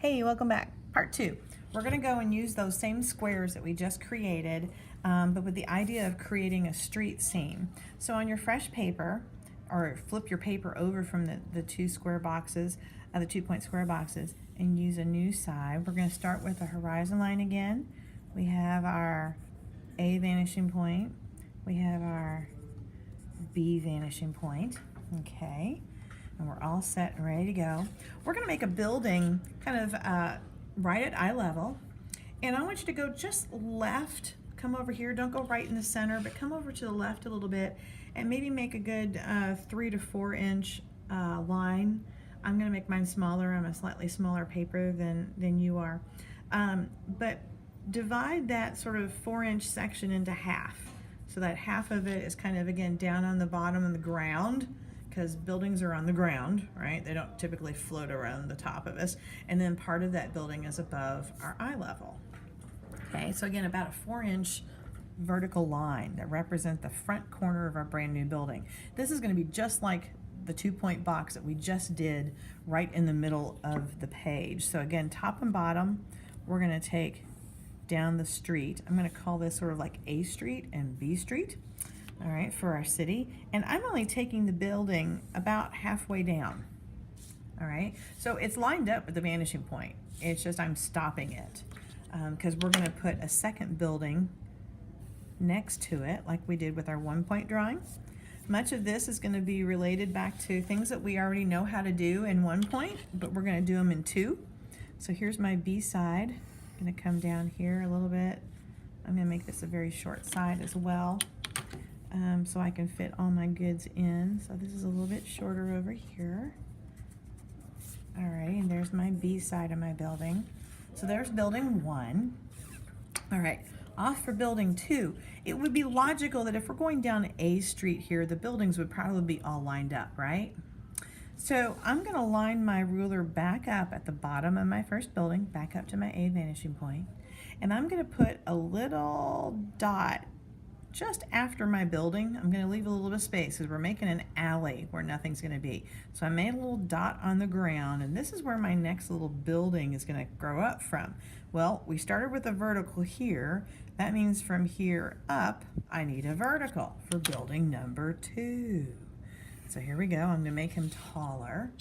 Hey, welcome back. Part two. We're going to go and use those same squares that we just created, but with the idea of creating a street scene. So on your fresh paper, or flip your paper over from the two square boxes, the 2-point square boxes, and use a new side. We're going to start with a horizon line again. We have our A vanishing point. We have our B vanishing point. Okay. And we're all set and ready to go. We're going to make a building kind of right at eye level. And I want you to go just left. Come over here. Don't go right in the center, but come over to the left a little bit and maybe make a good 3 to 4 inch line. I'm going to make mine smaller. I'm a slightly smaller paper than you are. But divide that sort of 4-inch section into half. So that half of it is kind of, again, down on the bottom of the ground, because buildings are on the ground, right? They don't typically float around the top of us. And then part of that building is above our eye level. Okay, so again, about a 4-inch vertical line that represents the front corner of our brand new building. This is going to be just like the 2-point box that we just did right in the middle of the page. So again, top and bottom, we're going to take down the street. I'm going to call this sort of like A Street and B Street. All right, for our city. And I'm only taking the building about halfway down. All right, so it's lined up with the vanishing point. It's just I'm stopping it because we're going to put a second building next to it like we did with our 1-point drawing. Much of this is going to be related back to things that we already know how to do in 1 point, but we're going to do them in 2. So here's my B side. I'm going to come down here a little bit. I'm going to make this a very short side as well. So I can fit all my goods in. So this is a little bit shorter over here. All right, and there's my B side of my building. So there's building 1. All right, off for building 2. It would be logical that if we're going down A Street here, the buildings would probably be all lined up, right? So I'm going to line my ruler back up at the bottom of my first building, back up to my A vanishing point, and I'm going to put a little dot just after my building. I'm going to leave a little bit of space because we're making an alley where nothing's going to be. So I made a little dot on the ground, and this is where my next little building is going to grow up from. Well, we started with a vertical here. That means from here up, I need a vertical for building number 2. So here we go. I'm going to make him taller.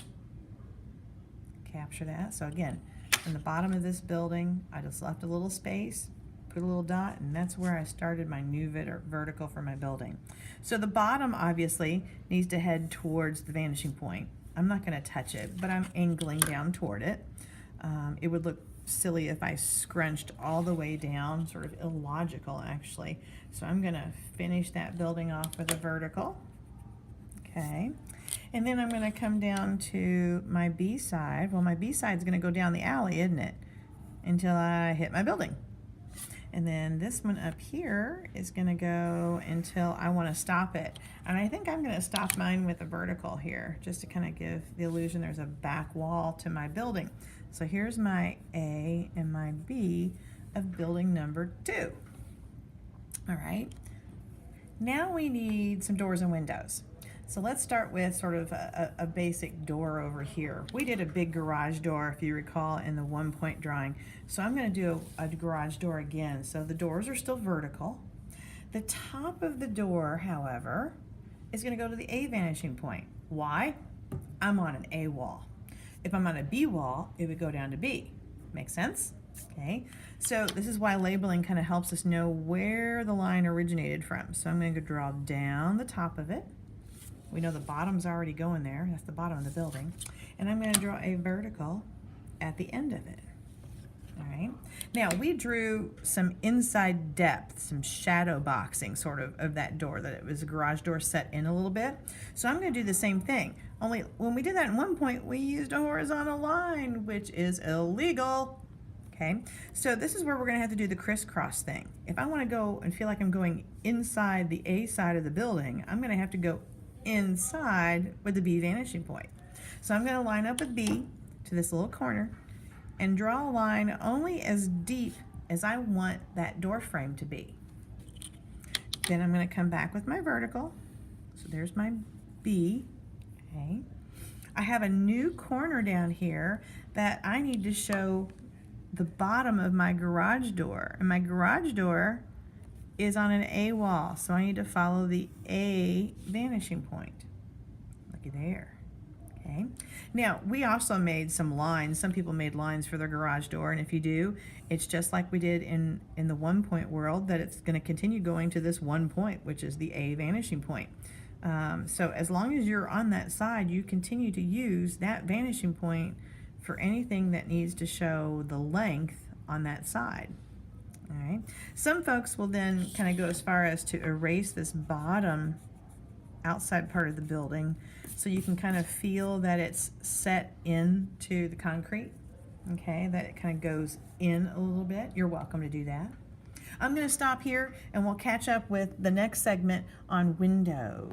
Capture that. So again, from the bottom of this building, I just left a little space, put a little dot, and that's where I started my new vertical for my building. So the bottom obviously needs to head towards the vanishing point. I'm not going to touch it, but I'm angling down toward it. It would look silly if I scrunched all the way down, sort of illogical actually. So I'm going to finish that building off with a vertical. Okay, and then I'm going to come down to my B side. Well, my B side is going to go down the alley, isn't it? Until I hit my building. And then this one up here is going to go until I want to stop it. And I think I'm going to stop mine with a vertical here, just to kind of give the illusion there's a back wall to my building. So here's my A and my B of building number 2. All right. Now we need some doors and windows. So let's start with sort of a basic door over here. We did a big garage door, if you recall, in the 1-point drawing. So I'm going to do a garage door again. So the doors are still vertical. The top of the door, however, is going to go to the A vanishing point. Why? I'm on an A wall. If I'm on a B wall, it would go down to B. Make sense? Okay. So this is why labeling kind of helps us know where the line originated from. So I'm going to draw down the top of it. We know the bottom's already going there. That's the bottom of the building. And I'm going to draw a vertical at the end of it. All right. Now, we drew some inside depth, some shadow boxing sort of that door, that it was a garage door set in a little bit. So I'm going to do the same thing. Only when we did that in 1 point, we used a horizontal line, which is illegal. Okay. So this is where we're going to have to do the crisscross thing. If I want to go and feel like I'm going inside the A side of the building, I'm going to have to go inside with the B vanishing point. So I'm going to line up with B to this little corner and draw a line only as deep as I want that door frame to be. Then I'm going to come back with my vertical. So there's my B. Okay. I have a new corner down here that I need to show the bottom of my garage door. And my garage door is on an A wall, so I need to follow the A vanishing point. Looky there. Okay. Now, we also made some lines. Some people made lines for their garage door, and if you do, it's just like we did in the 1 point world, that it's going to continue going to this 1 point, which is the A vanishing point. So as long as you're on that side, you continue to use that vanishing point for anything that needs to show the length on that side. All right. Some folks will then kind of go as far as to erase this bottom outside part of the building so you can kind of feel that it's set into the concrete, okay, that it kind of goes in a little bit. You're welcome to do that. I'm going to stop here and we'll catch up with the next segment on windows.